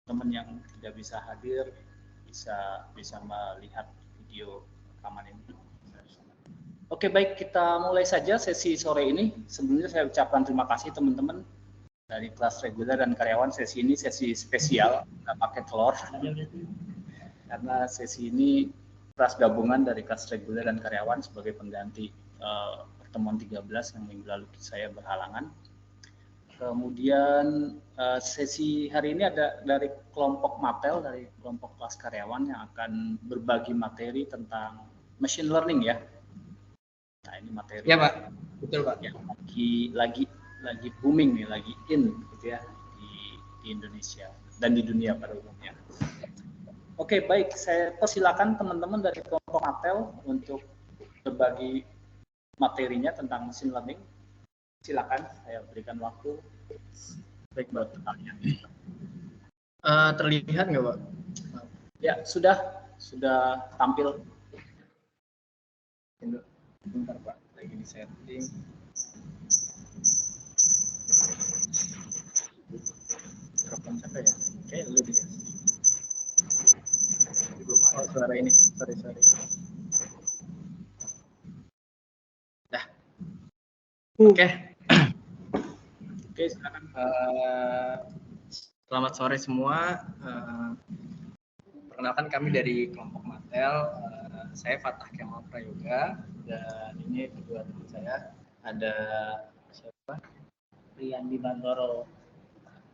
teman yang tidak bisa hadir bisa melihat video rekaman ini. Oke, baik, kita mulai saja sesi sore ini. Sebelumnya saya ucapkan terima kasih teman-teman dari kelas reguler dan karyawan. Sesi ini sesi spesial, nggak pakai telur. Karena sesi ini kelas gabungan dari kelas reguler dan karyawan sebagai pengganti pertemuan 13 yang minggu lalu saya berhalangan. Kemudian sesi hari ini ada dari kelompok MAPEL, dari kelompok kelas karyawan yang akan berbagi materi tentang machine learning ya. Nah, ini materi ya Pak, betul Pak, yang lagi booming nih, lagi in gitu ya di Indonesia dan di dunia pada umumnya. Oke, baik, saya persilakan teman-teman dari kelompok MAPEL untuk berbagi materinya tentang machine learning. Silakan, saya berikan waktu. Baik, buat pertanyaan. Terlihat nggak Pak? Ya, sudah tampil. Bentar Pak, lagi di setting. Mikrofon siapa ya? Kayak lu dia. Oh, suara ini, sorry. Dah. Oke, silakan. Selamat sore semua. Perkenalkan kami dari kelompok MAPEL. Saya Fatah Kemal Prayoga dan ini kedua teman saya, ada siapa? Riyandi Bantoro.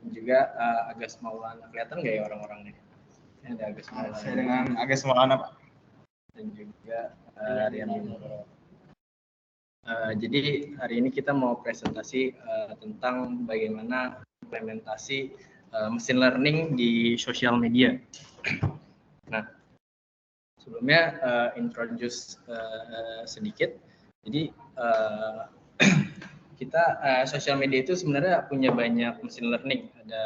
Dan juga Agus Maulana. Kelihatan nggak ya orang-orangnya? Ada Agus Maulana. Saya dengan Agus Maulana Pak. Dan juga Riyandi Bantoro. Jadi hari ini kita mau presentasi tentang bagaimana implementasi machine learning di sosial media. Nah, sebelumnya introduce sedikit. Jadi kita sosial media itu sebenarnya punya banyak machine learning. Ada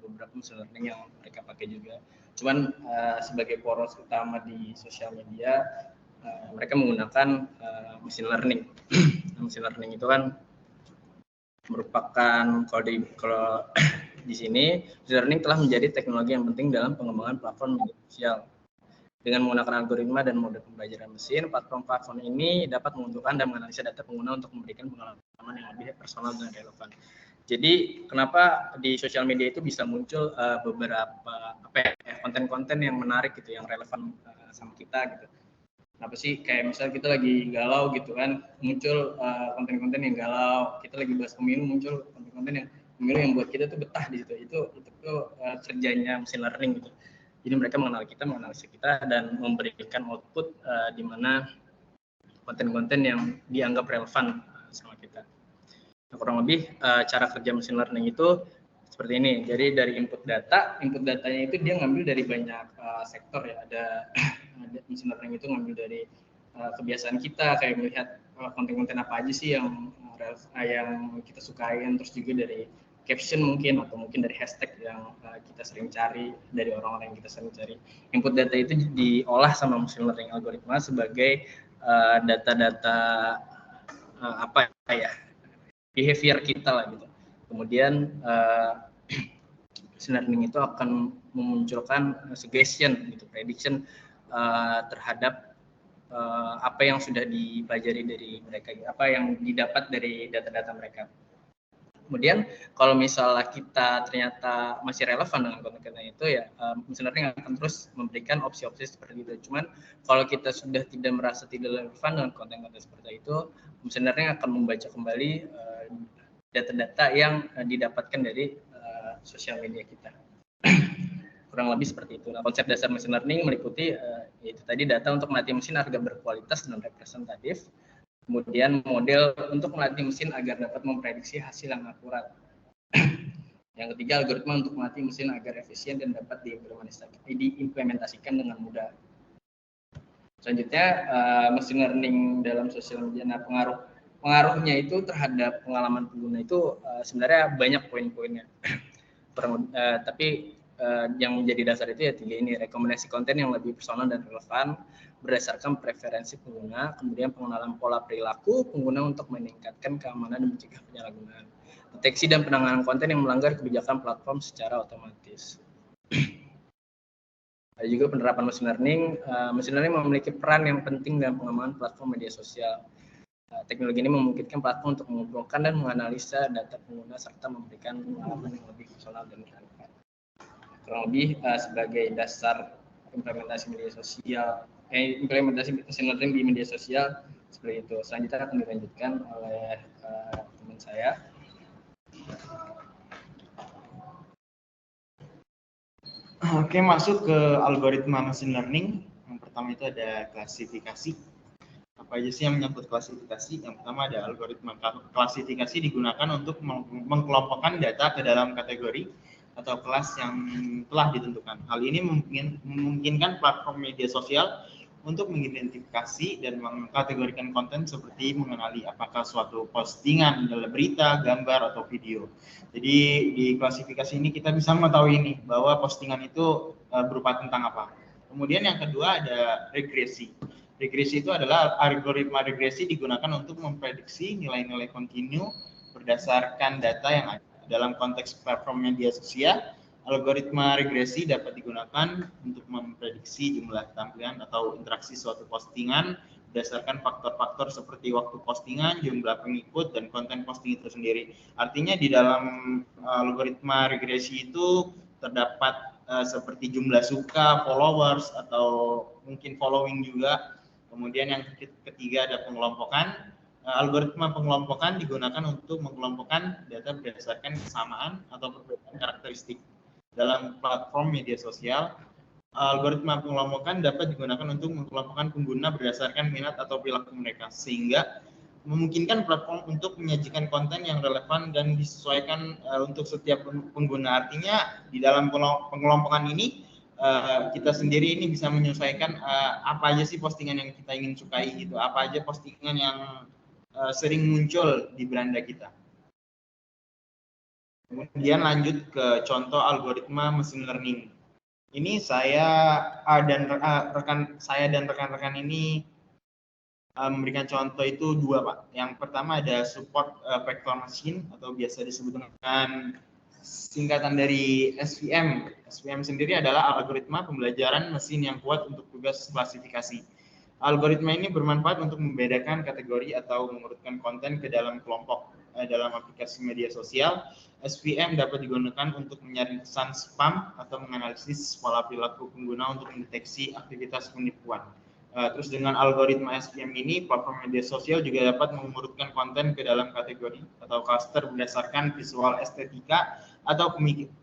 beberapa machine learning yang mereka pakai juga. Cuman sebagai poros utama di sosial media, mereka menggunakan machine learning. Machine learning itu kan merupakan kalau di sini machine learning telah menjadi teknologi yang penting dalam pengembangan platform media sosial. Dengan menggunakan algoritma dan mode pembelajaran mesin, platform-platform ini dapat mengumpulkan dan menganalisa data pengguna untuk memberikan pengalaman yang lebih personal dan relevan. Jadi kenapa di sosial media itu bisa muncul beberapa konten-konten yang menarik gitu, yang relevan sama kita gitu. Kenapa sih kayak misalnya kita lagi galau gitu kan, muncul konten-konten yang galau, kita lagi bahas pemilu, muncul konten-konten yang pemilu yang buat kita tuh betah di situ. Itu kerjanya machine learning gitu. Jadi mereka menganalisa kita dan memberikan output di mana konten-konten yang dianggap relevan sama kita. Nah, kurang lebih cara kerja machine learning itu seperti ini. Jadi dari input datanya itu dia ngambil dari banyak sektor ya. Ada machine learning itu ngambil dari kebiasaan kita, kayak melihat konten-konten apa aja sih yang kita sukain, terus juga dari caption mungkin, atau mungkin dari hashtag yang kita sering cari, dari orang-orang yang kita sering cari. Input data itu diolah sama machine learning algoritma sebagai data-data apa ya, behavior kita lah gitu. Kemudian machine learning itu akan memunculkan suggestion gitu, prediction terhadap apa yang sudah dipelajari dari mereka, apa yang didapat dari data-data mereka. Kemudian kalau misalnya kita ternyata masih relevan dengan konten-konten itu ya, machine learning akan terus memberikan opsi-opsi seperti itu. Cuman kalau kita sudah tidak merasa tidak relevan dengan konten-konten seperti itu, machine learning akan membaca kembali data-data yang didapatkan dari sosial media kita. Kurang lebih seperti itu. Nah, konsep dasar machine learning meliputi yaitu tadi data untuk melatih mesin agar berkualitas dan representatif. Kemudian model untuk melatih mesin agar dapat memprediksi hasil yang akurat. Yang ketiga, algoritma untuk melatih mesin agar efisien dan dapat diimplementasikan dengan mudah. Selanjutnya, machine learning dalam sosial media. Nah, pengaruhnya itu terhadap pengalaman pengguna itu sebenarnya banyak poin-poinnya. Tapi yang menjadi dasar itu ya tiga ini: rekomendasi konten yang lebih personal dan relevan berdasarkan preferensi pengguna, kemudian pengenalan pola perilaku pengguna untuk meningkatkan keamanan dan mencegah penyalahgunaan, deteksi dan penanganan konten yang melanggar kebijakan platform secara otomatis. Ada juga penerapan machine learning. Machine learning memiliki peran yang penting dalam pengembangan platform media sosial. Teknologi ini memungkinkan platform untuk mengumpulkan dan menganalisa data pengguna serta memberikan pengalaman yang lebih personal dan relevan. Kurang lebih sebagai dasar implementasi media sosial, implementasi machine learning di media sosial seperti itu. Selanjutnya akan dilanjutkan oleh teman saya. Oke, masuk ke algoritma machine learning. Yang pertama itu ada klasifikasi. Apa aja sih yang menyangkut klasifikasi? Yang pertama ada algoritma klasifikasi digunakan untuk mengkelompokkan data ke dalam kategori atau kelas yang telah ditentukan. Hal ini memungkinkan platform media sosial untuk mengidentifikasi dan mengkategorikan konten seperti mengenali apakah suatu postingan adalah berita, gambar, atau video. Jadi di klasifikasi ini kita bisa mengetahui ini bahwa postingan itu berupa tentang apa. Kemudian yang kedua ada regresi. Regresi itu adalah algoritma regresi digunakan untuk memprediksi nilai-nilai kontinu berdasarkan data yang ada. Dalam konteks platform media sosial, algoritma regresi dapat digunakan untuk memprediksi jumlah tampilan atau interaksi suatu postingan berdasarkan faktor-faktor seperti waktu postingan, jumlah pengikut, dan konten posting itu sendiri. Artinya di dalam algoritma regresi itu terdapat seperti jumlah suka, followers, atau mungkin following juga. Kemudian yang ketiga ada pengelompokan. Algoritma pengelompokan digunakan untuk mengelompokkan data berdasarkan kesamaan atau perbedaan karakteristik. Dalam platform media sosial, algoritma pengelompokan dapat digunakan untuk mengelompokkan pengguna berdasarkan minat atau perilaku mereka, sehingga memungkinkan platform untuk menyajikan konten yang relevan dan disesuaikan untuk setiap pengguna. Artinya di dalam pengelompokan ini kita sendiri ini bisa menyesuaikan apa aja sih postingan yang kita ingin sukai gitu, apa aja postingan yang sering muncul di beranda kita. Kemudian lanjut ke contoh algoritma machine learning. Ini saya dan rekan-rekan ini memberikan contoh itu dua, Pak. Yang pertama ada support vector machine atau biasa disebut dengan singkatan dari SVM. SVM sendiri adalah algoritma pembelajaran mesin yang kuat untuk tugas klasifikasi. Algoritma ini bermanfaat untuk membedakan kategori atau mengurutkan konten ke dalam kelompok. Dalam aplikasi media sosial, SVM dapat digunakan untuk menyaring pesan spam atau menganalisis pola perilaku pengguna untuk mendeteksi aktivitas penipuan. Terus dengan algoritma SVM ini, platform media sosial juga dapat mengurutkan konten ke dalam kategori atau cluster berdasarkan visual estetika atau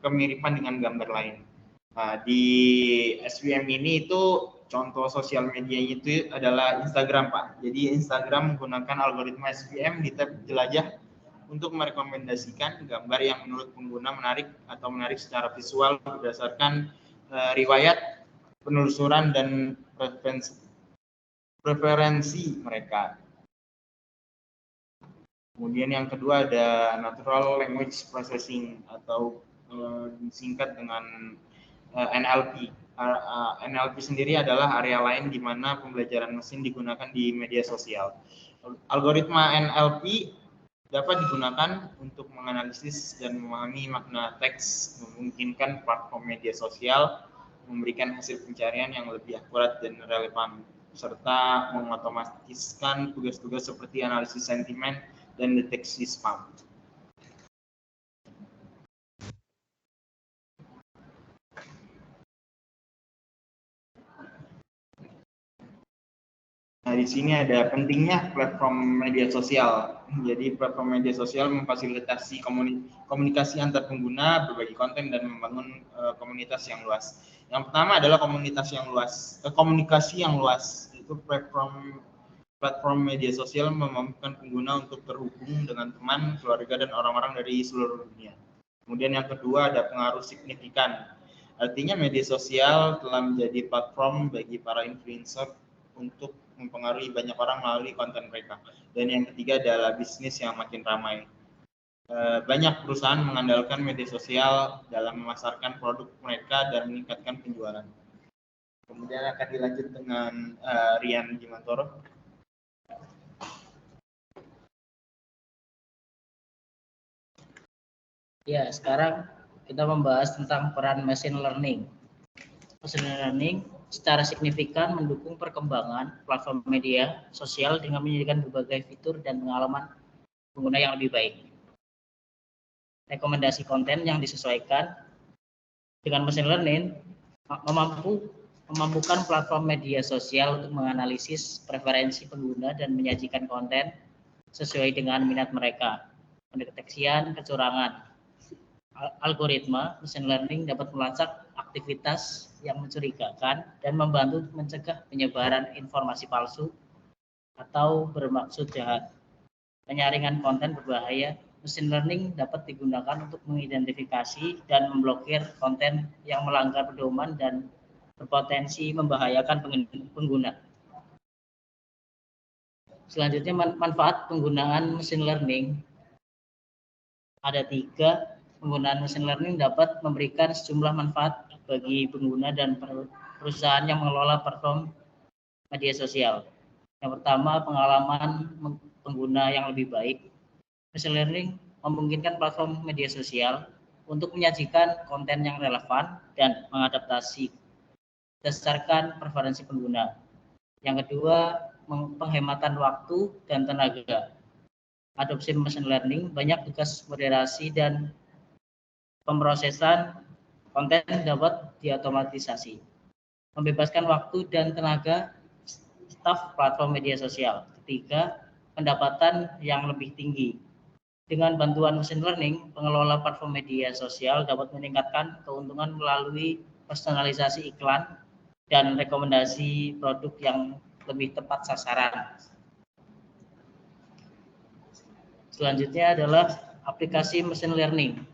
kemiripan dengan gambar lain. Di SVM ini itu contoh sosial media itu adalah Instagram, Pak. Jadi Instagram menggunakan algoritma SVM di tab jelajah untuk merekomendasikan gambar yang menurut pengguna menarik atau menarik secara visual berdasarkan riwayat penelusuran dan preferensi mereka. Kemudian yang kedua ada natural language processing atau disingkat dengan NLP. NLP sendiri adalah area lain di mana pembelajaran mesin digunakan di media sosial. Algoritma NLP dapat digunakan untuk menganalisis dan memahami makna teks, memungkinkan platform media sosial memberikan hasil pencarian yang lebih akurat dan relevan, serta mengotomatiskan tugas-tugas seperti analisis sentimen dan deteksi spam. Nah, di sini ada pentingnya platform media sosial. Jadi platform media sosial memfasilitasi komunikasi antar pengguna, berbagi konten, dan membangun komunitas yang luas. Yang pertama adalah komunitas yang luas, komunikasi yang luas. Itu platform media sosial memampukan pengguna untuk terhubung dengan teman, keluarga, dan orang-orang dari seluruh dunia. Kemudian yang kedua ada pengaruh signifikan. Artinya media sosial telah menjadi platform bagi para influencer untuk mempengaruhi banyak orang melalui konten mereka. Dan yang ketiga adalah bisnis yang makin ramai. Banyak perusahaan mengandalkan media sosial dalam memasarkan produk mereka dan meningkatkan penjualan. Kemudian akan dilanjut dengan Rian Gimantoro. Ya, sekarang kita membahas tentang peran machine learning. Machine learning secara signifikan mendukung perkembangan platform media sosial dengan menyediakan berbagai fitur dan pengalaman pengguna yang lebih baik. Rekomendasi konten yang disesuaikan dengan machine learning memampukan platform media sosial untuk menganalisis preferensi pengguna dan menyajikan konten sesuai dengan minat mereka. Pendeteksian kecurangan. Algoritma machine learning dapat melacak aktivitas yang mencurigakan dan membantu mencegah penyebaran informasi palsu atau bermaksud jahat. Penyaringan konten berbahaya. Machine learning dapat digunakan untuk mengidentifikasi dan memblokir konten yang melanggar pedoman dan berpotensi membahayakan pengguna. Selanjutnya, manfaat penggunaan machine learning. Ada 3. Penggunaan machine learning dapat memberikan sejumlah manfaat bagi pengguna dan perusahaan yang mengelola platform media sosial. Yang pertama, pengalaman pengguna yang lebih baik. Machine learning memungkinkan platform media sosial untuk menyajikan konten yang relevan dan mengadaptasi berdasarkan preferensi pengguna. Yang kedua, penghematan waktu dan tenaga. Adopsi machine learning banyak tugas moderasi dan pemrosesan konten dapat diotomatisasi, membebaskan waktu dan tenaga staf platform media sosial. Ketiga, pendapatan yang lebih tinggi. Dengan bantuan machine learning, pengelola platform media sosial dapat meningkatkan keuntungan melalui personalisasi iklan dan rekomendasi produk yang lebih tepat sasaran. Selanjutnya adalah aplikasi machine learning.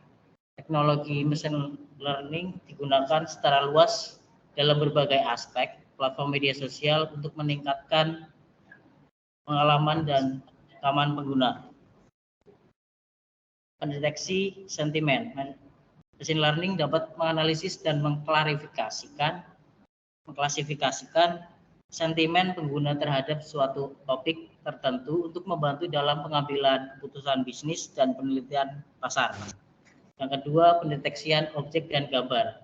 Teknologi machine learning digunakan secara luas dalam berbagai aspek platform media sosial untuk meningkatkan pengalaman dan keamanan pengguna. Pendeteksi sentimen. Machine learning dapat menganalisis dan mengklasifikasikan sentimen pengguna terhadap suatu topik tertentu untuk membantu dalam pengambilan keputusan bisnis dan penelitian pasar. Yang kedua, pendeteksian objek dan gambar.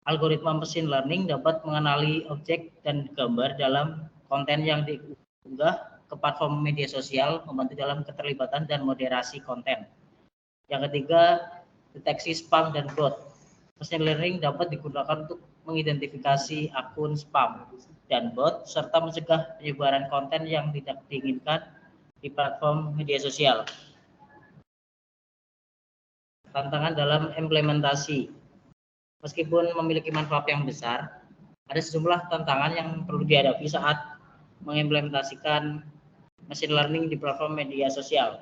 Algoritma machine learning dapat mengenali objek dan gambar dalam konten yang diunggah ke platform media sosial, membantu dalam keterlibatan dan moderasi konten. Yang ketiga, deteksi spam dan bot. Machine learning dapat digunakan untuk mengidentifikasi akun spam dan bot serta mencegah penyebaran konten yang tidak diinginkan di platform media sosial. Tantangan dalam implementasi. Meskipun memiliki manfaat yang besar, ada sejumlah tantangan yang perlu dihadapi saat mengimplementasikan machine learning di platform media sosial.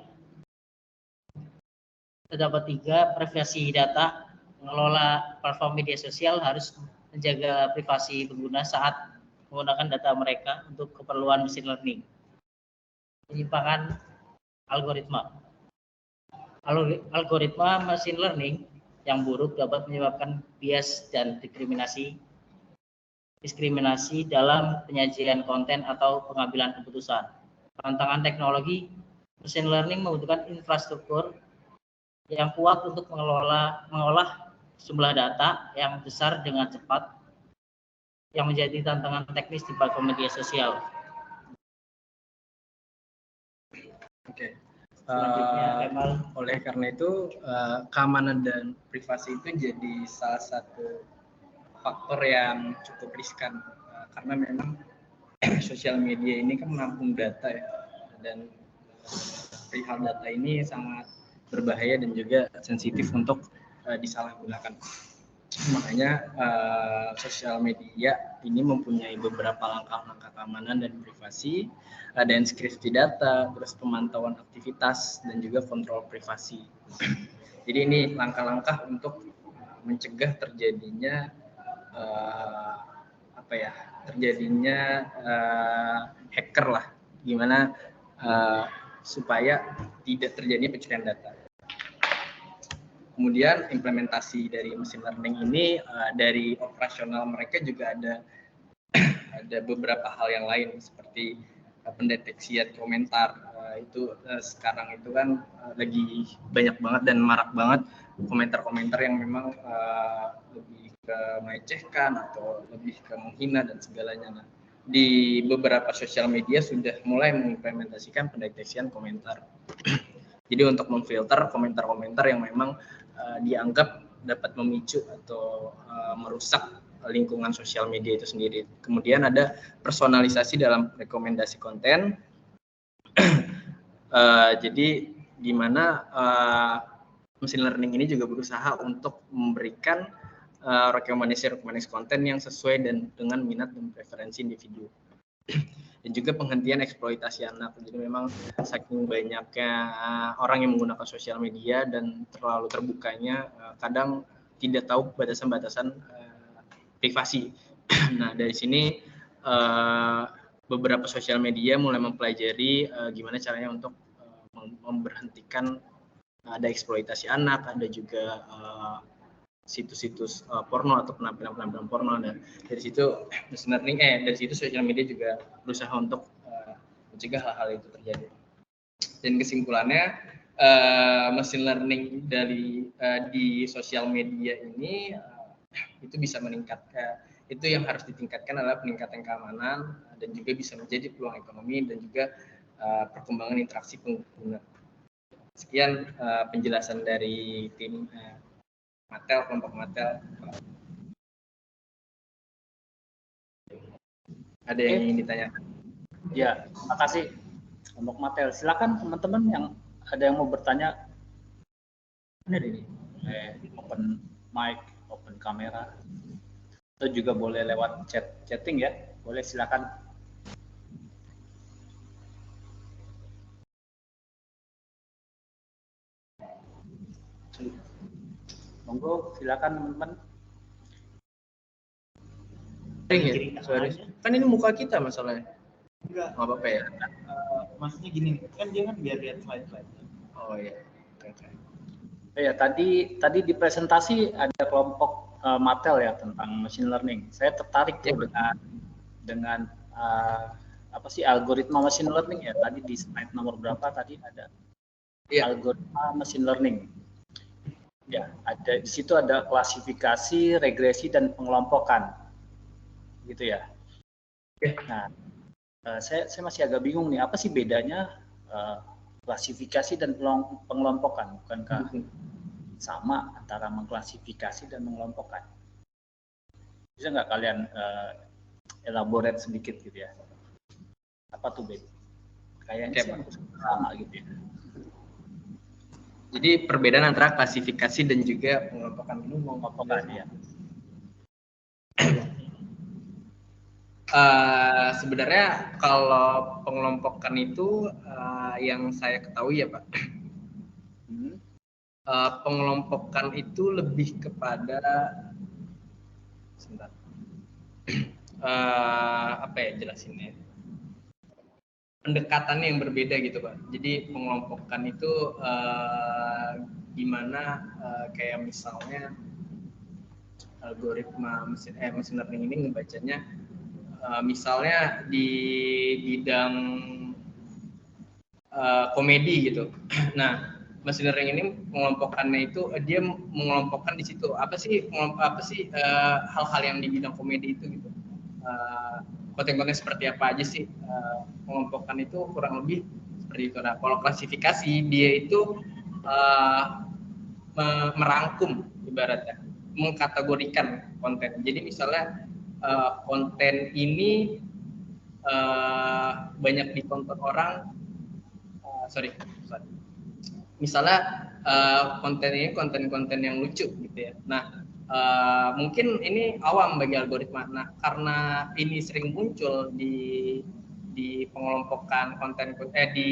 Terdapat 3, privasi data. Pengelola platform media sosial harus menjaga privasi pengguna saat menggunakan data mereka untuk keperluan machine learning. Penyimpangan algoritma. Algoritma machine learning yang buruk dapat menyebabkan bias dan diskriminasi dalam penyajian konten atau pengambilan keputusan. Tantangan teknologi, machine learning membutuhkan infrastruktur yang kuat untuk mengolah jumlah data yang besar dengan cepat, yang menjadi tantangan teknis di platform media sosial. Oke. Selanjutnya, oleh karena itu, keamanan dan privasi itu jadi salah satu faktor yang cukup riskan, karena memang sosial media ini kan menampung data ya, dan perihal data ini sangat berbahaya dan juga sensitif untuk disalahgunakan. Makanya sosial media ini mempunyai beberapa langkah-langkah keamanan dan privasi, ada inskripsi data, terus pemantauan aktivitas dan juga kontrol privasi. Jadi ini langkah-langkah untuk mencegah terjadinya hacker lah, gimana supaya tidak terjadi pencurian data. Kemudian implementasi dari machine learning ini dari operasional mereka juga ada beberapa hal yang lain seperti pendeteksian komentar. Itu sekarang itu kan lagi banyak banget dan marak banget komentar-komentar yang memang lebih ke melecehkan atau lebih ke menghina dan segalanya. Nah, di beberapa sosial media sudah mulai mengimplementasikan pendeteksian komentar. Jadi untuk memfilter komentar-komentar yang memang dianggap dapat memicu atau merusak lingkungan sosial media itu sendiri. Kemudian ada personalisasi dalam rekomendasi konten. Jadi di mana machine learning ini juga berusaha untuk memberikan rekomendasi konten yang sesuai dengan minat dan preferensi individu. Dan juga penghentian eksploitasi anak. Jadi memang saking banyaknya orang yang menggunakan sosial media dan terlalu terbukanya, kadang tidak tahu batasan-batasan privasi. Nah, dari sini beberapa sosial media mulai mempelajari gimana caranya untuk memberhentikan ada eksploitasi anak, ada juga situs-situs porno atau penampilan-penampilan porno. Dan dari situ machine learning dari situ sosial media juga berusaha untuk mencegah hal-hal itu terjadi. Dan kesimpulannya machine learning di sosial media ini itu bisa meningkatkan, itu yang harus ditingkatkan adalah peningkatan keamanan dan juga bisa menjadi peluang ekonomi dan juga perkembangan interaksi pengguna. Sekian penjelasan dari tim Mattel, kelompok Mattel. Ada yang ingin ditanyakan? Ya, terima kasih kelompok Mattel. Silakan teman-teman yang ada yang mau bertanya. Ini open mic, open kamera. Atau juga boleh lewat chatting ya. Boleh, silakan. Monggo, silakan teman-teman. Kan ini muka kita masalahnya. Enggak. Nggak apa-apa ya? Maksudnya gini, kan dia kan biar lihat slide-slide. Oh iya. Okay. Ya, tadi di presentasi ada kelompok Mattel ya tentang machine learning. Saya tertarik tuh dengan apa sih algoritma machine learning ya. Tadi di slide nomor berapa tadi ada algoritma machine learning. Ya, ada di situ ada klasifikasi, regresi dan pengelompokan. Gitu ya. Nah, saya masih agak bingung nih, apa sih bedanya klasifikasi dan pengelompokan? Bukankah sama antara mengklasifikasi dan mengelompokkan? Bisa nggak kalian elaborate sedikit gitu ya? Apa tuh beda? Kayaknya sama gitu ya. Jadi perbedaan antara klasifikasi dan juga pengelompokan ya. Sebenarnya kalau pengelompokan itu yang saya ketahui ya Pak, pengelompokan itu lebih kepada apa ya jelasinnya, pendekatannya yang berbeda gitu Pak. Jadi pengelompokan itu gimana kayak misalnya algoritma machine learning ini ngebacanya misalnya di bidang komedi gitu. Nah, machine learning ini mengelompokkannya itu dia mengelompokkan di situ apa sih hal-hal yang di bidang komedi itu gitu. Konten-konten seperti apa aja sih, mengelompokkan itu kurang lebih seperti itu. Nah, kalau klasifikasi dia itu merangkum ibaratnya, mengkategorikan konten. Jadi misalnya konten ini banyak ditonton orang, misalnya konten ini konten-konten yang lucu gitu ya. Nah, mungkin ini awam bagi algoritma. Nah, karena ini sering muncul di pengelompokan konten di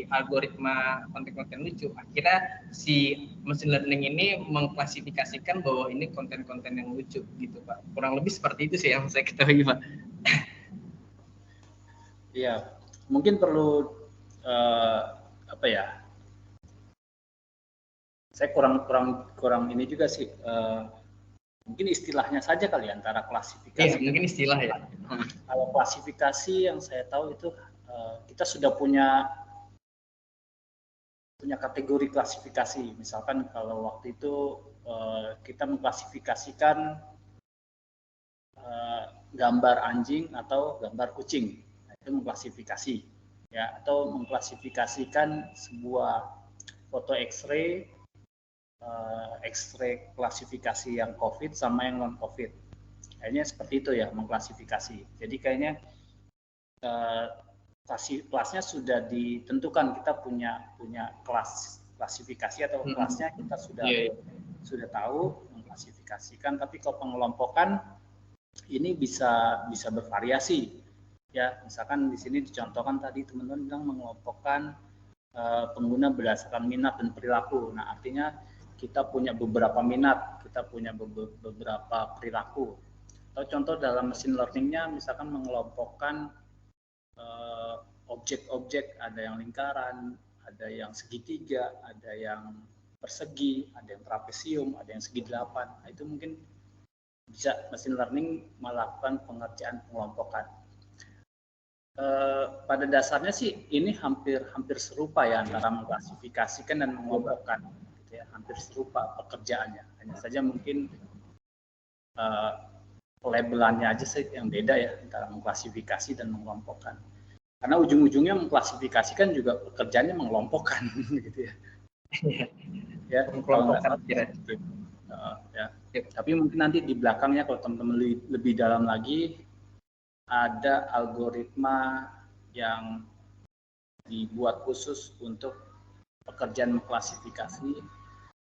algoritma konten-konten lucu, akhirnya si machine learning ini mengklasifikasikan bahwa ini konten-konten yang lucu gitu Pak. Kurang lebih seperti itu sih yang saya ketahui Pak. Iya, mungkin perlu apa ya? Saya kurang ini juga sih. Mungkin istilahnya saja kali antara klasifikasi. Iya, mungkin istilah ya. Kalau klasifikasi yang saya tahu itu kita sudah punya punya kategori klasifikasi. Misalkan kalau waktu itu kita mengklasifikasikan gambar anjing atau gambar kucing, nah, itu mengklasifikasi, ya, atau mengklasifikasikan sebuah foto X-ray, X-ray klasifikasi yang COVID sama yang non COVID. Kayaknya seperti itu ya mengklasifikasi. Jadi kayaknya kelasnya sudah ditentukan, kita punya kelas klasifikasi atau kelasnya kita sudah tahu mengklasifikasikan. Tapi kalau pengelompokan ini bisa bervariasi ya. Misalkan di sini dicontohkan tadi teman-teman bilang mengelompokkan pengguna berdasarkan minat dan perilaku. Nah, artinya kita punya beberapa minat, kita punya beberapa perilaku. Atau contoh dalam mesin learning-nya misalkan mengelompokkan objek-objek, ada yang lingkaran, ada yang segitiga, ada yang persegi, ada yang trapesium, ada yang segi delapan. Nah, itu mungkin bisa mesin learning melakukan pengerjaan pengelompokan. Pada dasarnya sih ini hampir serupa ya antara mengklasifikasikan dan mengelompokkan, gitu ya, hampir serupa pekerjaannya. Hanya saja mungkin labelannya aja sih yang beda ya antara mengklasifikasi dan mengelompokkan. Karena ujung-ujungnya mengklasifikasikan juga pekerjaannya mengelompokkan, gitu ya. Ya, mengelompokkan ya. Tapi mungkin nanti di belakangnya kalau teman-teman lebih dalam lagi ada algoritma yang dibuat khusus untuk pekerjaan mengklasifikasi,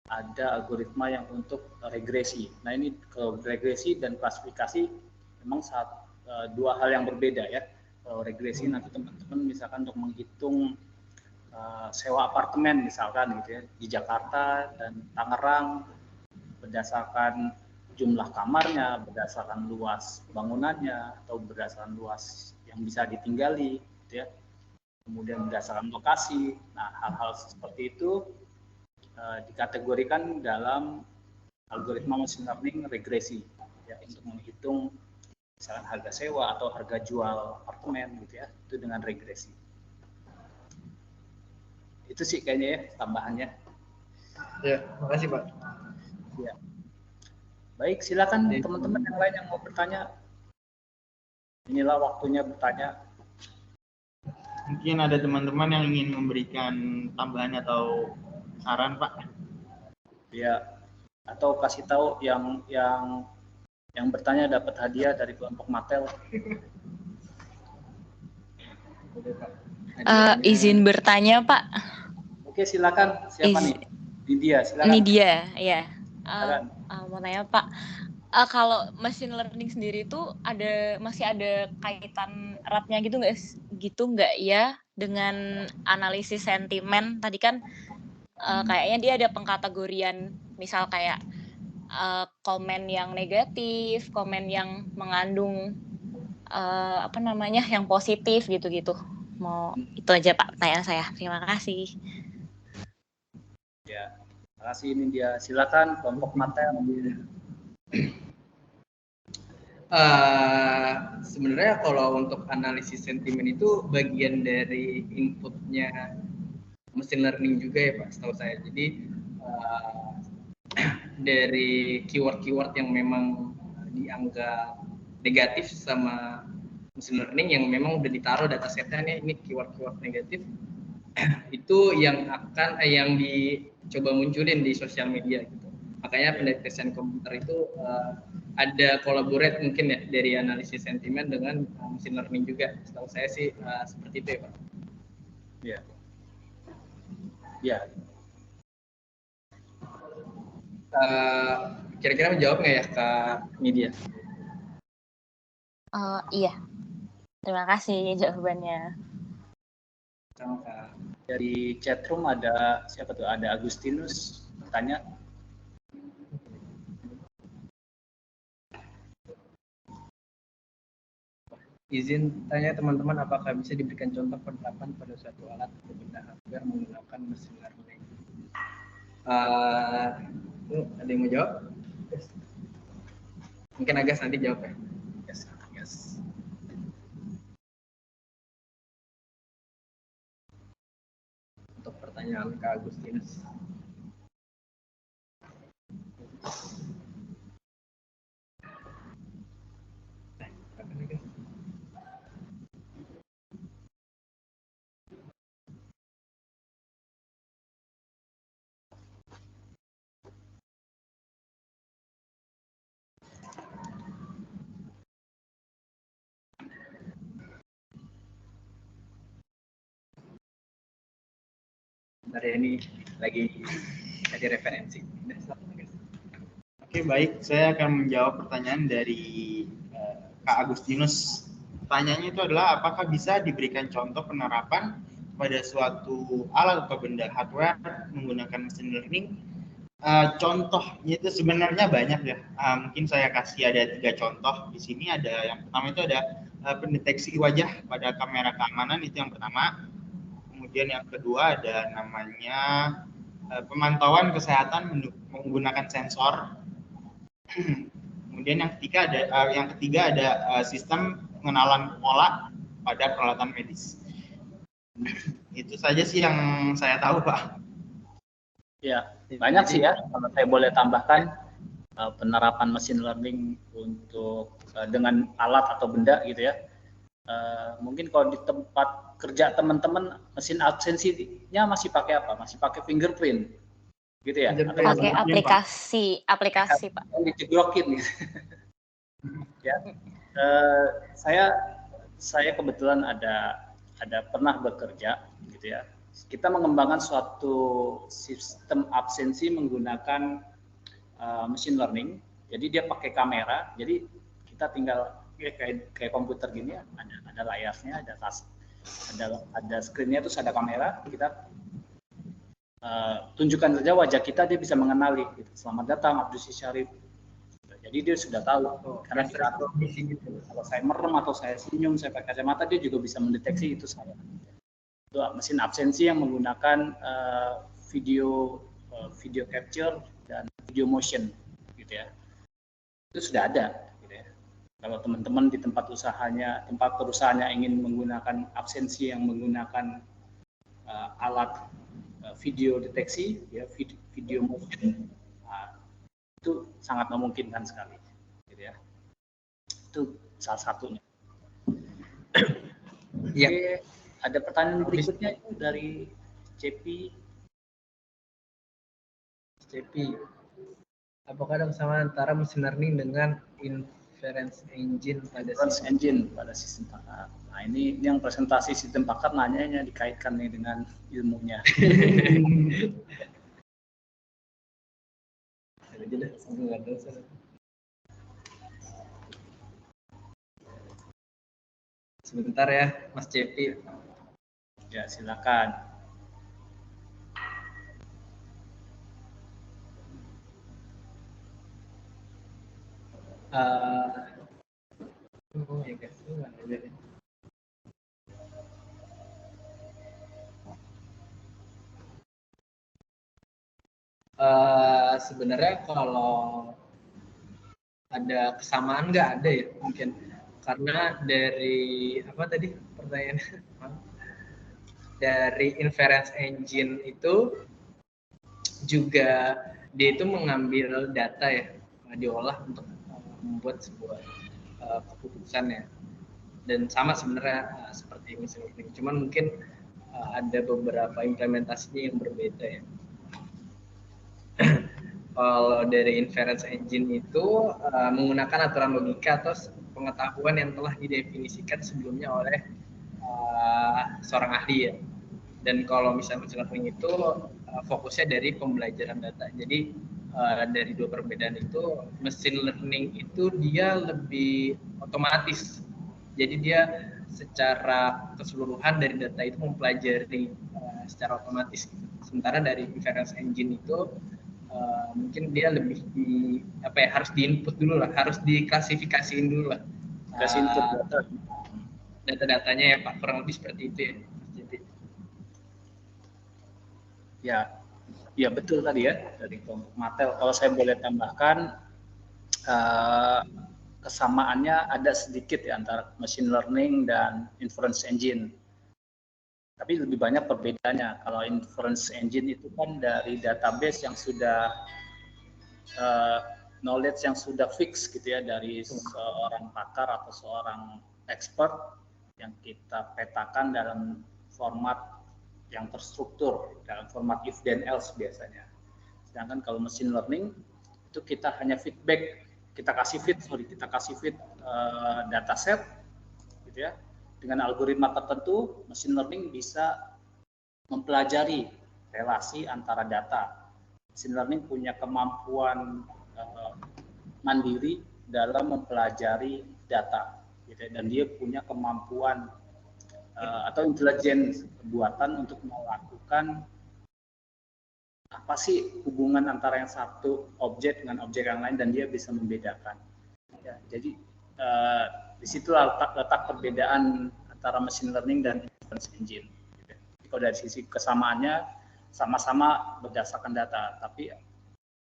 ada algoritma yang untuk regresi. Nah, ini kalau regresi dan klasifikasi memang dua hal yang berbeda ya. Kalau regresi nanti teman-teman misalkan untuk menghitung sewa apartemen misalkan gitu ya di Jakarta dan Tangerang berdasarkan jumlah kamarnya, berdasarkan luas bangunannya, atau berdasarkan luas yang bisa ditinggali, gitu ya. Kemudian berdasarkan lokasi. Nah, hal-hal seperti itu dikategorikan dalam algoritma machine learning regresi, ya, untuk menghitung misalkan harga sewa atau harga jual apartemen, gitu ya, itu dengan regresi. Itu sih kayaknya ya tambahannya. Ya, makasih Pak. Ya. Baik, silakan teman-teman yang lain yang mau bertanya. Inilah waktunya bertanya. Mungkin ada teman-teman yang ingin memberikan tambahan atau saran, Pak. Ya, atau kasih tahu yang bertanya dapat hadiah dari kelompok Matel. Izin bertanya, Pak. Oke, silakan. Siapa nih? Lydia, silakan. Lydia, ya. Mau tanya Pak, kalau machine learning sendiri itu masih ada kaitan eratnya gitu nggak ya dengan analisis sentimen? Tadi kan kayaknya dia ada pengkategorian, misal kayak komen yang negatif, komen yang mengandung yang positif gitu-gitu. Mau itu aja Pak pertanyaan saya. Terima kasih. Ya, terima kasih ini dia. Silakan kelompok Matel. Sebenarnya kalau untuk analisis sentimen itu bagian dari inputnya machine learning juga ya Pak, setahu saya. Jadi dari keyword-keyword yang memang dianggap negatif sama machine learning yang memang udah ditaruh datasetnya nih, ini keyword-keyword negatif, itu yang dicoba munculin di sosial media gitu. Makanya pendeteksian komputer itu ada collaborate mungkin ya dari analisis sentimen dengan machine learning juga. Setahu saya sih seperti itu ya Pak. Ya. Ya. Kira-kira menjawab nggak ya Kak Media? Iya. Terima kasih jawabannya. Sama. Dari chatroom ada siapa tuh? Ada Agustinus bertanya. Izin tanya teman-teman, apakah bisa diberikan contoh penerapan pada suatu alat atau benda hardware menggunakan machine learning? Ada yang mau jawab? Mungkin Agas nanti jawab ya. Yes. Untuk pertanyaan pertanyaan Kak Agustinus. Bentar ya, ini lagi ada referensi. Oke, baik. Saya akan menjawab pertanyaan dari Kak Agustinus. Pertanyaannya itu adalah apakah bisa diberikan contoh penerapan pada suatu alat atau benda hardware menggunakan machine learning? Contohnya itu sebenarnya banyak ya. Mungkin saya kasih ada 3 contoh di sini. Ada yang pertama itu ada pendeteksi wajah pada kamera keamanan, itu yang pertama. Kemudian yang kedua ada namanya pemantauan kesehatan menggunakan sensor. Kemudian yang ketiga ada sistem pengenalan pola pada peralatan medis. Itu saja sih yang saya tahu, Pak. Ya, banyak sih ya. Kalau saya boleh tambahkan penerapan machine learning untuk dengan alat atau benda gitu ya. Mungkin kalau di tempat kerja teman-teman mesin absensinya masih pakai apa? Masih pakai fingerprint, gitu ya? Pakai aplikasi Pak. Yang dicegrokin gitu. Ya, saya kebetulan ada pernah bekerja, gitu ya. Kita mengembangkan suatu sistem absensi menggunakan machine learning. Jadi dia pakai kamera. Jadi kita tinggal kayak komputer gini ya, ada layarnya, ada screen-nya, terus ada kamera, kita tunjukkan saja wajah kita, dia bisa mengenali gitu. Selamat datang Abdus Syarif. Jadi dia sudah tahu, karena kalau saya merem atau saya senyum, saya pakai kacamata, dia juga bisa mendeteksi itu saya. Itu mesin absensi yang menggunakan video capture dan video motion gitu ya. Itu sudah ada. Kalau teman-teman di tempat perusahaannya ingin menggunakan absensi yang menggunakan alat video deteksi, ya video motion, itu sangat memungkinkan sekali, gitu ya. Itu salah satunya. Ya. Oke, ada pertanyaan berikutnya itu dari CP. Apakah ada kesamaan antara machine learning dengan inference engine pada sistem pakat? Nah, ini yang presentasi sistem pakat nanyanya dikaitkan nih dengan ilmunya. Sebentar ya, Mas Cepi. Ya, silakan. Sebenarnya kalau ada kesamaan nggak ada ya mungkin, karena dari apa tadi pertanyaannya, dari inference engine itu juga dia itu mengambil data ya, diolah untuk membuat sebuah keputusan ya, dan sama sebenarnya seperti machine learning, cuman mungkin ada beberapa implementasinya yang berbeda ya. Kalau dari inference engine itu menggunakan aturan logika atau pengetahuan yang telah didefinisikan sebelumnya oleh seorang ahli ya. Dan kalau misalnya machine learning itu fokusnya dari pembelajaran data. Jadi dari dua perbedaan itu, machine learning itu dia lebih otomatis. Jadi dia secara keseluruhan dari data itu mempelajari secara otomatis. Sementara dari inference engine itu mungkin dia lebih harus diinput dulu lah, harus diklasifikasiin dulu lah. Kasih input data-datanya ya Pak, kurang lebih seperti itu ya. Ya betul tadi ya dari kelompok Mattel. Kalau saya boleh tambahkan, kesamaannya ada sedikit ya antara machine learning dan inference engine. Tapi lebih banyak perbedaannya. Kalau inference engine itu kan dari database yang sudah knowledge yang sudah fix gitu ya, dari seorang pakar atau seorang expert yang kita petakan dalam format yang terstruktur, dalam format if then else biasanya. Sedangkan kalau machine learning itu kita hanya feedback, kita kasih feed dataset gitu ya. Dengan algoritma tertentu, machine learning bisa mempelajari relasi antara data. Machine learning punya kemampuan mandiri dalam mempelajari data, gitu ya. Dan dia punya kemampuan atau intelijen buatan untuk melakukan apa sih hubungan antara yang satu objek dengan objek yang lain, dan dia bisa membedakan. Ya, jadi di situ letak perbedaan antara machine learning dan inference engine. Kalau dari sisi kesamaannya sama-sama berdasarkan data, tapi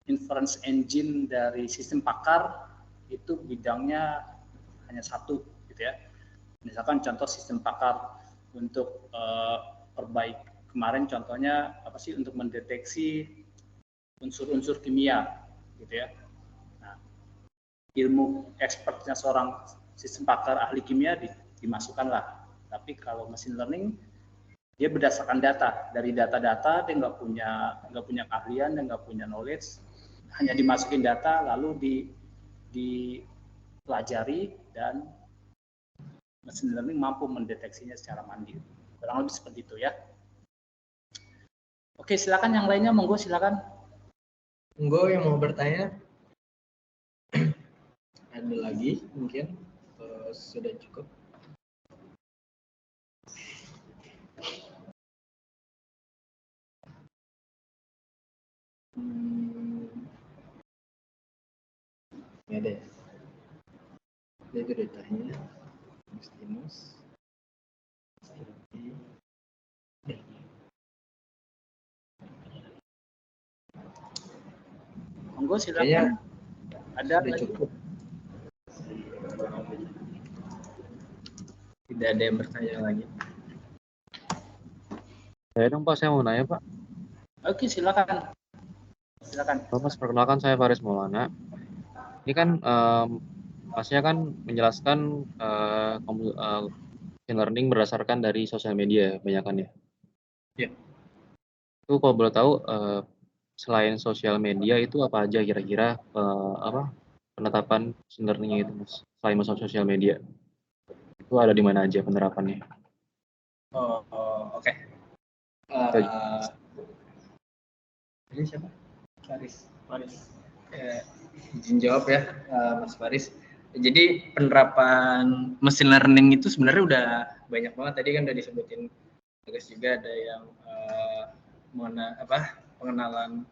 inference engine dari sistem pakar itu bidangnya hanya satu, gitu ya. Misalkan contoh sistem pakar untuk perbaik kemarin contohnya apa sih, untuk mendeteksi unsur-unsur kimia, gitu ya. Nah, ilmu expertnya seorang sistem pakar ahli kimia dimasukkanlah. Tapi kalau machine learning dia berdasarkan data, dari data-data dia nggak punya keahlian, dia nggak punya knowledge, hanya dimasukin data lalu dipelajari dan machine learning mampu mendeteksinya secara mandiri. Kurang lebih seperti itu ya. Oke, silakan yang lainnya, monggo silakan. Monggo yang mau bertanya. Ada lagi mungkin sudah cukup. Ya deh. Dia itu ditanya. Agustinus. Monggo silakan. Ada sudah cukup. Tidak ada yang bertanya lagi. Saya dong Pak, saya mau nanya Pak. Oke, silakan. Silakan. Mas, perkenalkan saya Faris Maulana. Ini kan Masnya kan menjelaskan machine learning berdasarkan dari sosial media kebanyakan ya. Ya. Itu kalau boleh tahu selain sosial media itu apa aja kira-kira penetapan machine learning itu Mas? Selain masuk sosial media. Itu ada di mana aja penerapannya? Oke. Ini siapa? Faris. Izin jawab ya, Mas Faris. Jadi penerapan machine learning itu sebenarnya udah banyak banget. Tadi kan udah disebutin Agus juga, ada yang pengenalan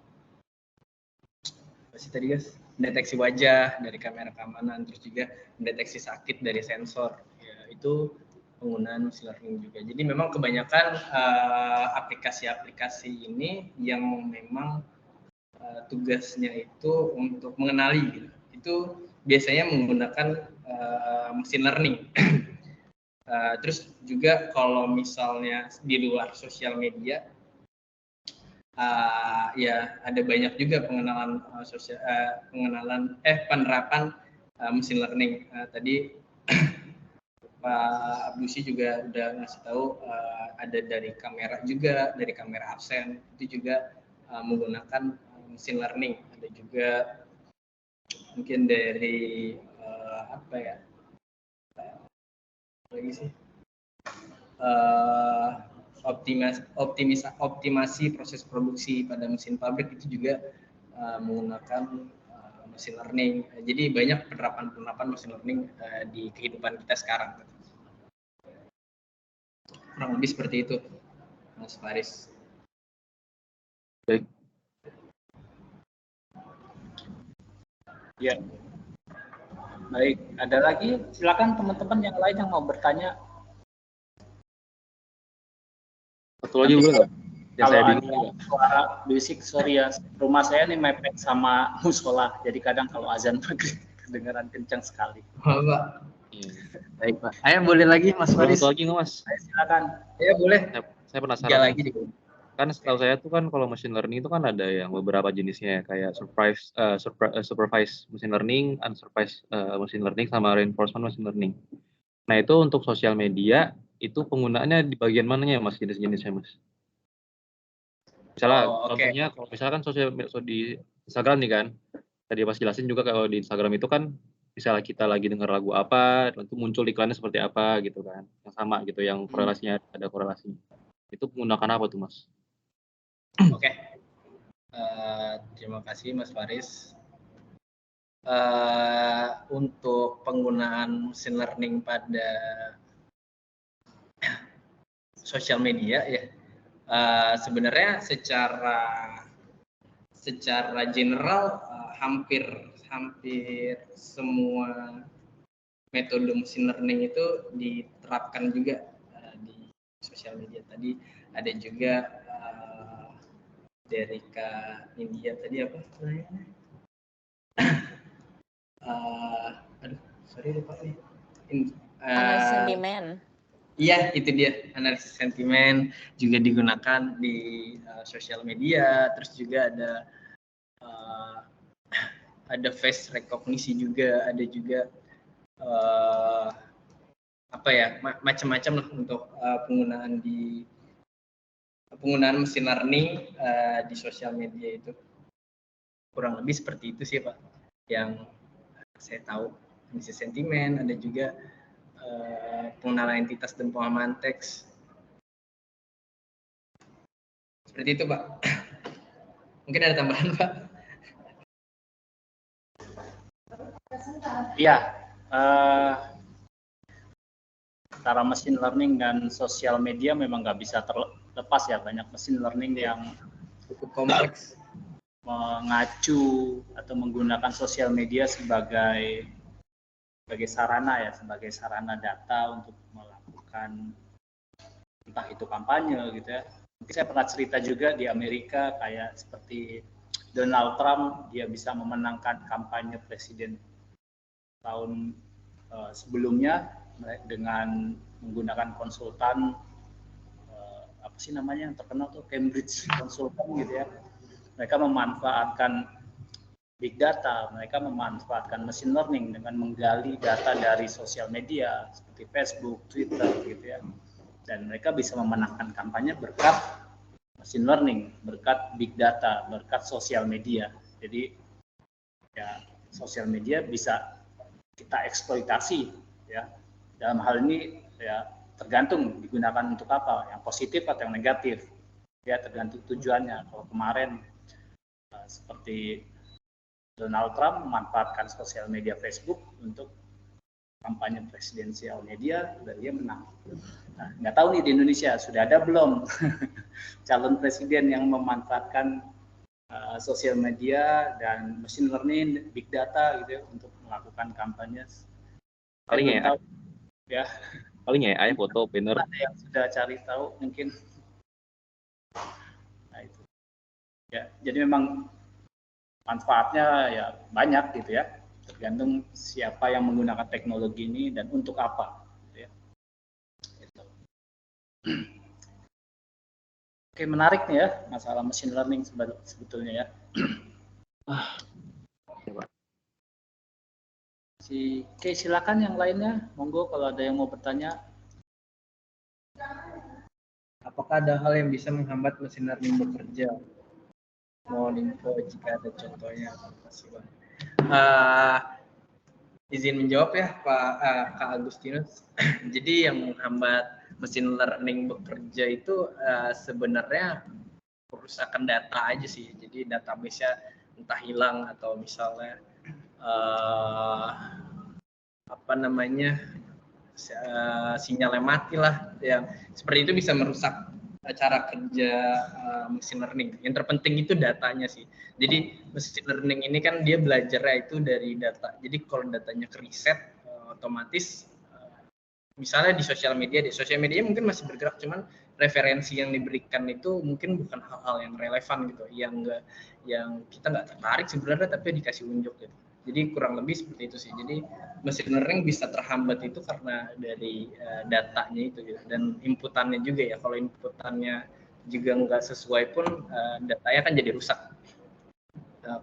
apa sih tadi guys? Deteksi wajah dari kamera keamanan, terus juga mendeteksi sakit dari sensor. Ya, itu penggunaan machine learning juga. Jadi memang kebanyakan aplikasi-aplikasi ini yang memang tugasnya itu untuk mengenali gitu. Itu biasanya menggunakan machine learning. Terus juga kalau misalnya di luar sosial media, ya ada banyak juga penerapan machine learning. Tadi Pak Abdusi juga udah ngasih tahu ada dari kamera juga, dari kamera absen itu juga menggunakan machine learning. Ada juga mungkin dari apa ya lagi sih optimasi proses produksi pada mesin pabrik itu juga menggunakan machine learning. Jadi banyak penerapan machine learning di kehidupan kita sekarang. Kurang lebih seperti itu, Mas Faris. Baik. Ya. Baik, ada lagi? Silakan teman-teman yang lain yang mau bertanya. Satu lagi boleh nggak? Ya, Kalau saya ada bingung. suara berisik, sorry ya. Rumah saya nih mepet sama musola, jadi kadang kalau azan maghrib kedengaran kencang sekali. Pak. Iya. Baik Pak. Ayo boleh lagi Mas Faris. Satu lagi nggak Mas? Silakan. Ya boleh. saya Tiga penasaran lagi nih. deh. Kan setahu saya tuh kan kalau machine learning itu kan ada yang beberapa jenisnya ya, kayak supervised machine learning, unsupervised machine learning, sama reinforcement machine learning. Nah itu untuk sosial media itu penggunaannya di bagian mananya Mas, jenis-jenisnya Mas? Misalnya contohnya kalau misalkan di Instagram nih kan, tadi Mas jelasin juga kalau di Instagram itu kan misalnya kita lagi dengar lagu apa, itu muncul iklannya seperti apa gitu kan, yang sama gitu, yang korelasinya ada korelasinya. Itu menggunakan apa tuh Mas? Oke. Terima kasih Mas Faris. Untuk penggunaan machine learning pada sosial media ya, sebenarnya secara general hampir semua metode machine learning itu diterapkan juga di sosial media. Tadi ada juga dari Kak India tadi apa namanya? Aduh, sorry lupa nih. Analisis sentimen. Iya, itu dia, analisis sentimen juga digunakan di sosial media. Terus juga ada face recognition juga, ada juga macam-macam lah untuk penggunaan machine learning di sosial media itu. Kurang lebih seperti itu sih Pak, yang saya tahu. Analisis sentimen, ada juga pengenalan entitas dan pemahaman teks. Seperti itu Pak. Mungkin ada tambahan Pak? Iya, antara machine learning dan sosial media memang nggak bisa terlepas ya. Banyak machine learning yang cukup kompleks, mengacu atau menggunakan sosial media sebagai sarana ya, sebagai sarana data untuk melakukan entah itu kampanye gitu ya. Mungkin saya pernah cerita juga di Amerika, kayak seperti Donald Trump, dia bisa memenangkan kampanye presiden tahun sebelumnya dengan menggunakan konsultan apa sih namanya yang terkenal tuh, Cambridge Consultant gitu ya. Mereka memanfaatkan big data, mereka memanfaatkan machine learning dengan menggali data dari sosial media seperti Facebook, Twitter gitu ya. Dan mereka bisa memenangkan kampanye berkat machine learning, berkat big data, berkat sosial media. Jadi ya sosial media bisa kita eksploitasi ya. Dalam hal ini ya tergantung digunakan untuk apa, yang positif atau yang negatif. Ya tergantung tujuannya. Kalau kemarin seperti Donald Trump memanfaatkan sosial media Facebook untuk kampanye presidensialnya dia, dan dia menang. Nah, nggak tahu nih di Indonesia sudah ada belum calon presiden yang memanfaatkan sosial media dan machine learning, big data gitu ya, untuk melakukan kampanye. Paling ya, tahu ya. Paling ya, foto, banner. Ada yang sudah cari tahu mungkin. Nah itu. Ya, jadi memang manfaatnya ya banyak gitu ya, tergantung siapa yang menggunakan teknologi ini dan untuk apa gitu ya. Gitu. Oke, menarik nih ya masalah machine learning sebetulnya ya. Oke, silakan yang lainnya, monggo kalau ada yang mau bertanya. Apakah ada hal yang bisa menghambat machine learning bekerja? Mohon info jika ada contohnya. Terima kasih Bang. Izin menjawab ya Kak Agustinus. Jadi yang menghambat machine learning bekerja itu sebenarnya kerusakan data aja sih. Jadi database-nya entah hilang atau misalnya sinyalnya mati lah. Yang seperti itu bisa merusak cara kerja machine learning. Yang terpenting itu datanya sih. Jadi machine learning ini kan dia belajarnya itu dari data. Jadi kalau datanya ke riset, otomatis misalnya di sosial media mungkin masih bergerak, cuman referensi yang diberikan itu mungkin bukan hal-hal yang relevan gitu, yang kita nggak tertarik sebenarnya tapi dikasih unjuk gitu. Jadi kurang lebih seperti itu sih. Jadi machine learning bisa terhambat itu karena dari datanya itu gitu. Dan inputannya juga ya, kalau inputannya juga nggak sesuai pun datanya kan jadi rusak.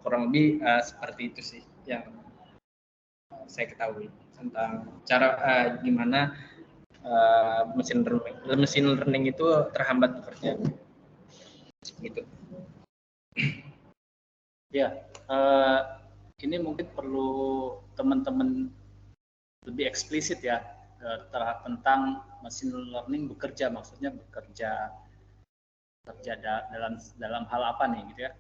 Kurang lebih seperti itu sih yang saya ketahui tentang cara gimana machine learning itu terhambat bekerja gitu. Ya, ini mungkin perlu teman-teman lebih eksplisit ya tentang machine learning bekerja, maksudnya bekerja dalam hal apa nih gitu ya.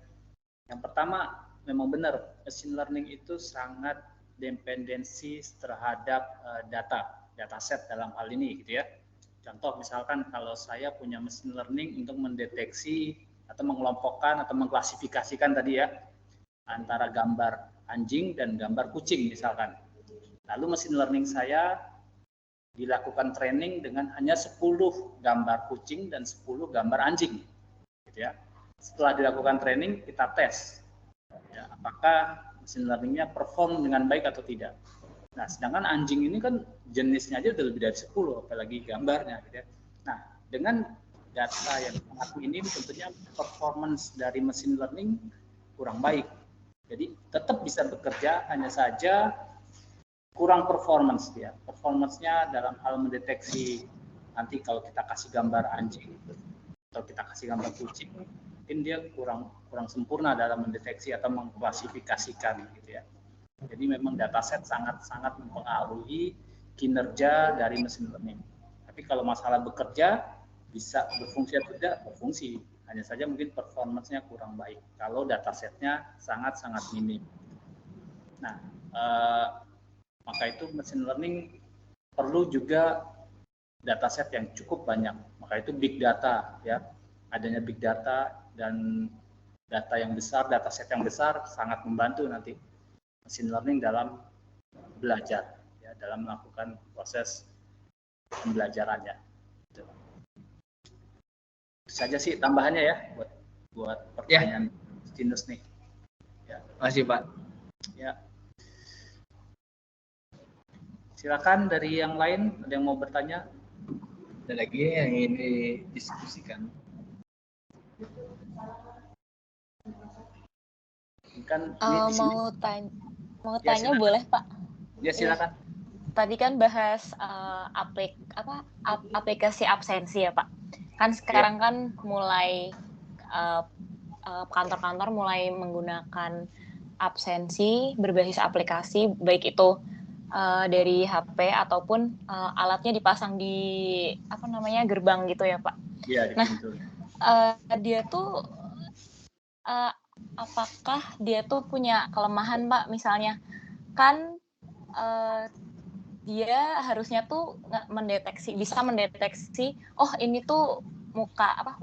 Yang pertama, memang benar machine learning itu sangat dependensi terhadap dataset dalam hal ini gitu ya. Contoh misalkan kalau saya punya machine learning untuk mendeteksi atau mengelompokkan atau mengklasifikasikan tadi ya antara gambar anjing dan gambar kucing misalkan. Lalu mesin learning saya dilakukan training dengan hanya 10 gambar kucing dan 10 gambar anjing. Gitu ya. Setelah dilakukan training, kita tes ya, apakah mesin learningnya perform dengan baik atau tidak. Nah, sedangkan anjing ini kan jenisnya aja udah lebih dari 10, apalagi gambarnya. Gitu ya. Nah, dengan data yang mengaku ini tentunya performance dari mesin learning kurang baik. Jadi tetap bisa bekerja, hanya saja kurang performance dia. Performance-nya dalam hal mendeteksi nanti kalau kita kasih gambar anjing atau kita kasih gambar kucing, mungkin dia kurang sempurna dalam mendeteksi atau mengklasifikasikan gitu ya. Jadi memang dataset sangat mempengaruhi kinerja dari mesin learning. Tapi kalau masalah bekerja bisa berfungsi atau tidak berfungsi. Hanya saja mungkin performance-nya kurang baik kalau datasetnya sangat minim. Nah, maka itu machine learning perlu juga dataset yang cukup banyak. Maka itu big data ya. Adanya big data dan data yang besar, dataset yang besar sangat membantu nanti machine learning dalam belajar ya, dalam melakukan proses pembelajarannya. Itu saja sih tambahannya ya buat pertanyaan Justinus nih. Ya, makasih Pak. Ya. Silakan dari yang lain, ada yang mau bertanya? Ada lagi yang ingin didiskusikan? Kan mau tanya boleh Pak? Ya silakan. Tadi kan bahas aplikasi absensi ya Pak. Kan sekarang kan mulai kantor-kantor mulai menggunakan absensi berbasis aplikasi, baik itu dari HP ataupun alatnya dipasang di gerbang gitu ya Pak. Iya, di pintu. Dia tuh apakah dia tuh punya kelemahan Pak? Misalnya kan dia harusnya tuh bisa mendeteksi oh ini tuh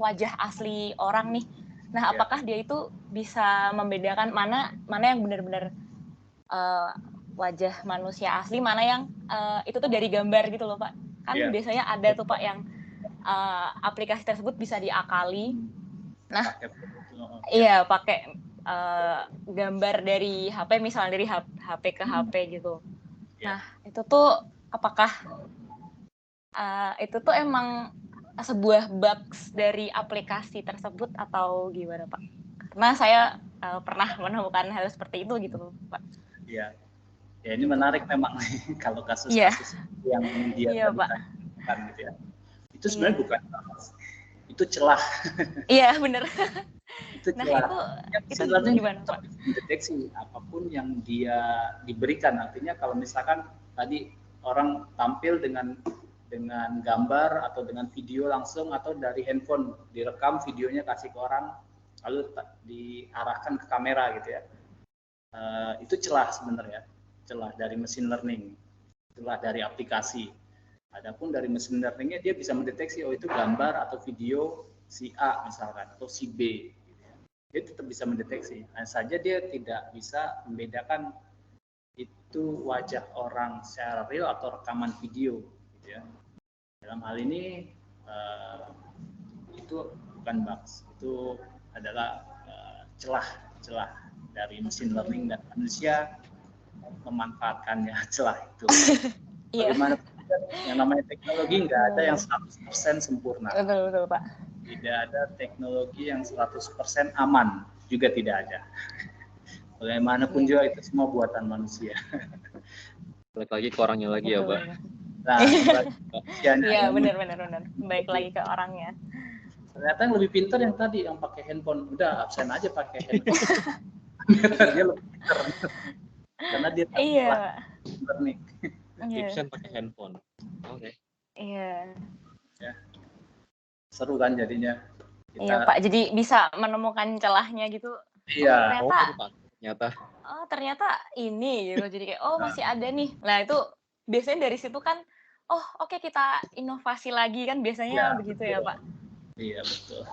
wajah asli orang nih. Nah, apakah dia itu bisa membedakan mana yang benar-benar wajah manusia asli, mana yang itu tuh dari gambar gitu loh Pak. Kan biasanya ada tuh Pak yang aplikasi tersebut bisa diakali. Nah, iya pakai gambar dari HP, misalnya dari HP ke HP gitu. Nah, itu tuh apakah itu tuh emang sebuah bugs dari aplikasi tersebut atau gimana Pak? Karena saya pernah menemukan hal seperti itu gitu Pak. Iya. Ya ini menarik memang kalau kasus-kasus yang dia lakukan gitu ya. Itu sebenarnya bukan itu celah. Iya benar. Itu celah. Itu gimana Pak? Deteksi apapun yang dia diberikan, artinya kalau misalkan tadi orang tampil dengan gambar atau dengan video langsung atau dari handphone direkam videonya kasih ke orang lalu diarahkan ke kamera gitu ya. Itu celah sebenarnya. Celah dari machine learning, celah dari aplikasi. Adapun dari machine learningnya dia bisa mendeteksi oh itu gambar atau video si A misalkan atau si B. Gitu ya. Dia tetap bisa mendeteksi. Hanya saja dia tidak bisa membedakan itu wajah orang secara real atau rekaman video. Gitu ya. Dalam hal ini itu bukan bugs, itu adalah celah dari machine learning dan manusia memanfaatkannya celah itu. Iya. Bagaimana yang namanya teknologi nggak ada yang 100% sempurna. Betul Pak. Tidak ada teknologi yang 100% aman, juga tidak ada. Bagaimanapun juga itu semua buatan manusia. Balik lagi ke orangnya lagi ya, Pak. Nah, iya benar. Baik lagi ke orangnya. Ternyata yang lebih pintar yang tadi yang pakai handphone, udah absen aja pakai handphone. Dia lebih pintar karena dia learning. Absen pakai handphone. Oke. Iya. Ya. Seru kan jadinya. Iya Pak, jadi bisa menemukan celahnya gitu. Iya. Ternyata ini gitu. Jadi kayak masih ada nih. Nah itu biasanya dari situ kan, oke, kita inovasi lagi kan biasanya begitu ya Pak. Iya betul.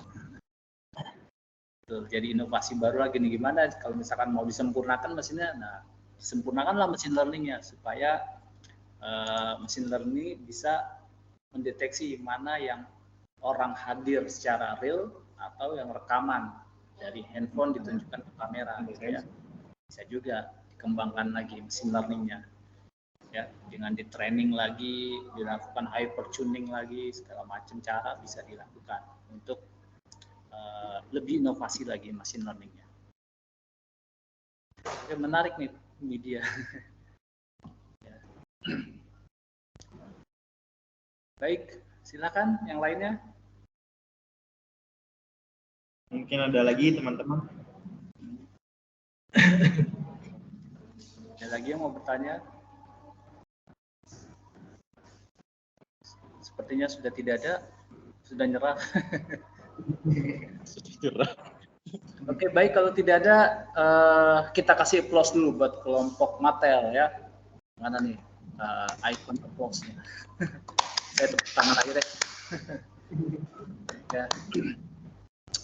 Jadi inovasi baru lagi nih, gimana kalau misalkan mau disempurnakan mesinnya, nah sempurnakanlah mesin learningnya supaya mesin learning bisa mendeteksi mana yang orang hadir secara real atau yang rekaman dari handphone ditunjukkan ke kamera gitu ya. Bisa juga dikembangkan lagi mesin learningnya ya, dengan di training lagi, dilakukan hyper tuning lagi, segala macam cara bisa dilakukan untuk lebih inovasi lagi machine learningnya. Oke, menarik nih media. Ya. Baik, silakan yang lainnya. Mungkin ada lagi teman-teman. Ada lagi yang mau bertanya? Sepertinya sudah tidak ada, sudah nyerah. Oke, baik, kalau tidak ada kita kasih applause dulu buat kelompok Mattel ya. Mana nih icon applause-nya? Saya tepuk tangan lagi deh. Ya.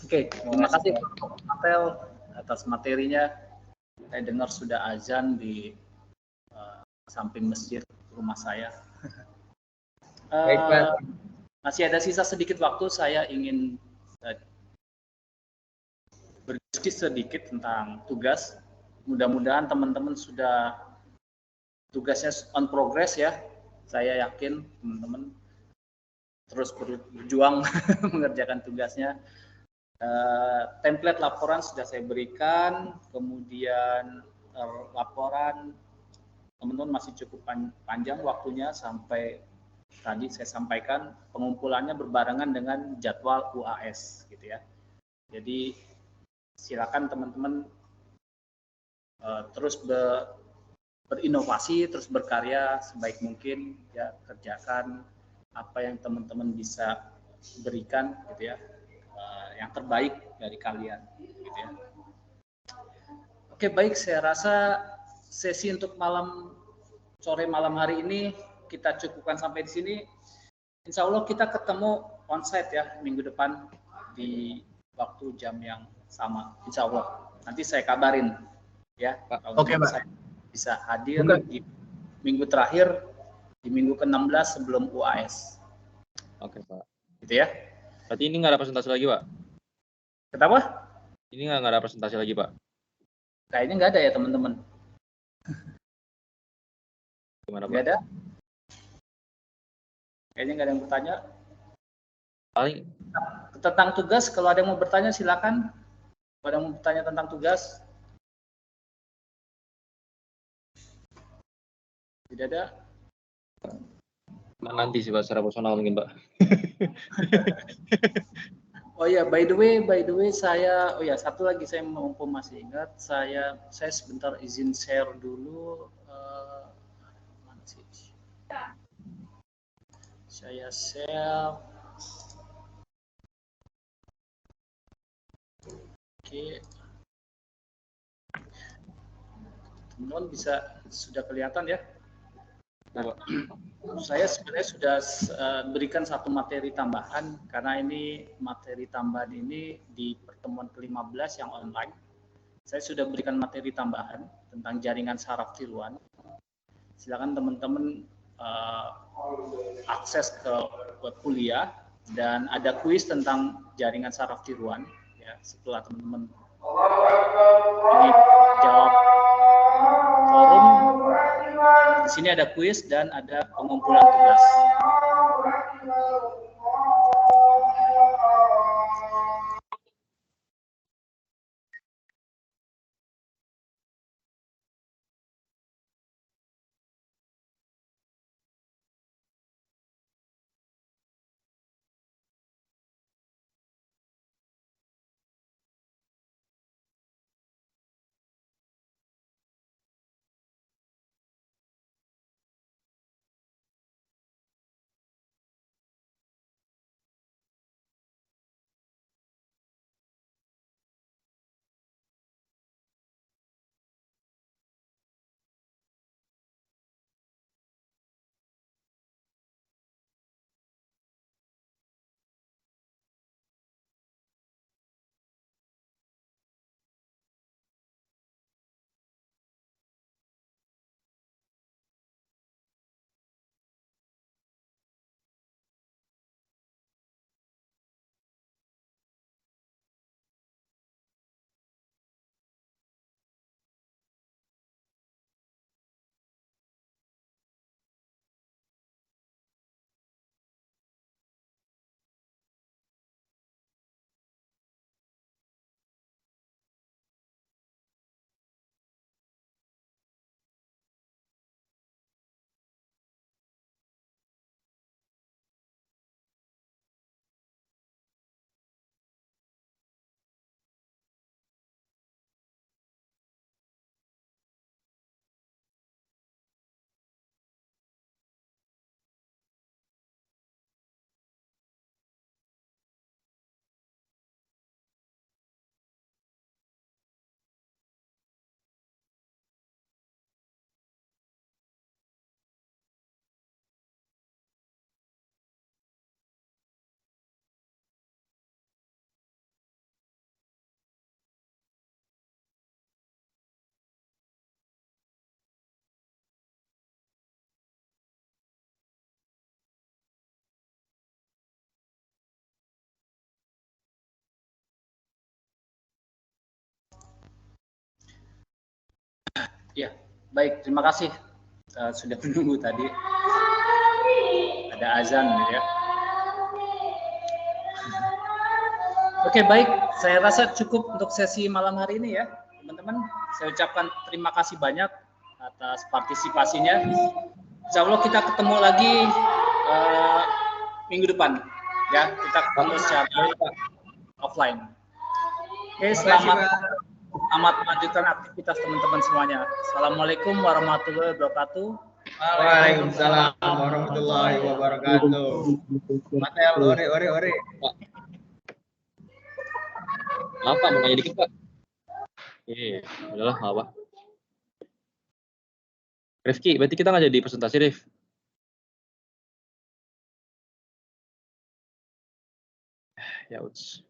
Oke, terima kasih kelompok Mattel atas materinya. Saya dengar sudah azan di samping masjid rumah saya. Baik, Pak. Masih ada sisa sedikit waktu, saya ingin berdiskusi sedikit tentang tugas. Mudah-mudahan teman-teman sudah tugasnya on progress ya. Saya yakin teman-teman terus berjuang mengerjakan tugasnya. Template laporan sudah saya berikan, kemudian laporan teman-teman masih cukup panjang waktunya sampai tadi saya sampaikan pengumpulannya berbarengan dengan jadwal UAS gitu ya. Jadi silakan teman-teman terus berinovasi, terus berkarya sebaik mungkin ya, kerjakan apa yang teman-teman bisa berikan gitu ya, yang terbaik dari kalian gitu ya. Oke, baik, saya rasa sesi untuk sore malam hari ini kita cukupkan sampai di sini. Insya Allah kita ketemu onsite ya minggu depan di waktu jam yang sama. Insya Allah. Nanti saya kabarin ya. Oke, Pak. Saya bisa hadir di minggu terakhir, di minggu ke-16 sebelum UAS. Oke, Pak. Gitu ya. Berarti ini nggak ada presentasi lagi, Pak? Kenapa? Ini nggak ada presentasi lagi, Pak? Kayaknya nggak ada ya, teman-teman. Gimana, Pak? Nggak ada? Kayaknya nggak ada yang bertanya. Paling Tentang tugas, kalau ada yang mau bertanya silakan. Kalau ada yang mau bertanya tentang tugas. Tidak ada? nanti sih, Pak, secara personal mungkin, Pak. Oh ya, by the way saya, satu lagi saya mumpung masih ingat, saya sebentar izin share dulu. Mana sih? Saya share. Oke. Teman-teman bisa sudah kelihatan ya? Nah, saya sebenarnya sudah berikan satu materi tambahan karena ini materi tambahan ini di pertemuan ke-15 yang online. Saya sudah berikan materi tambahan tentang jaringan saraf tiruan. Silakan teman-teman akses ke web kuliah dan ada kuis tentang jaringan saraf tiruan. Ya, setelah teman-teman ini jawab forum. Di sini ada kuis dan ada pengumpulan tugas. Ya, baik, terima kasih sudah menunggu tadi. Ada azan ya. Oke, baik, saya rasa cukup untuk sesi malam hari ini ya, teman-teman. Saya ucapkan terima kasih banyak atas partisipasinya. Insya Allah kita ketemu lagi minggu depan ya, kita ketemu secara offline. Oke, selamat melanjutkan aktivitas teman-teman semuanya. Assalamualaikum warahmatullahi wabarakatuh. Waalaikumsalam warahmatullahi wabarakatuh. Mateo, ore. Apa mau nanya dikit, Pak? Udahlah, apa. Rifki, berarti kita nggak jadi presentasi, Rif? Ya, uts.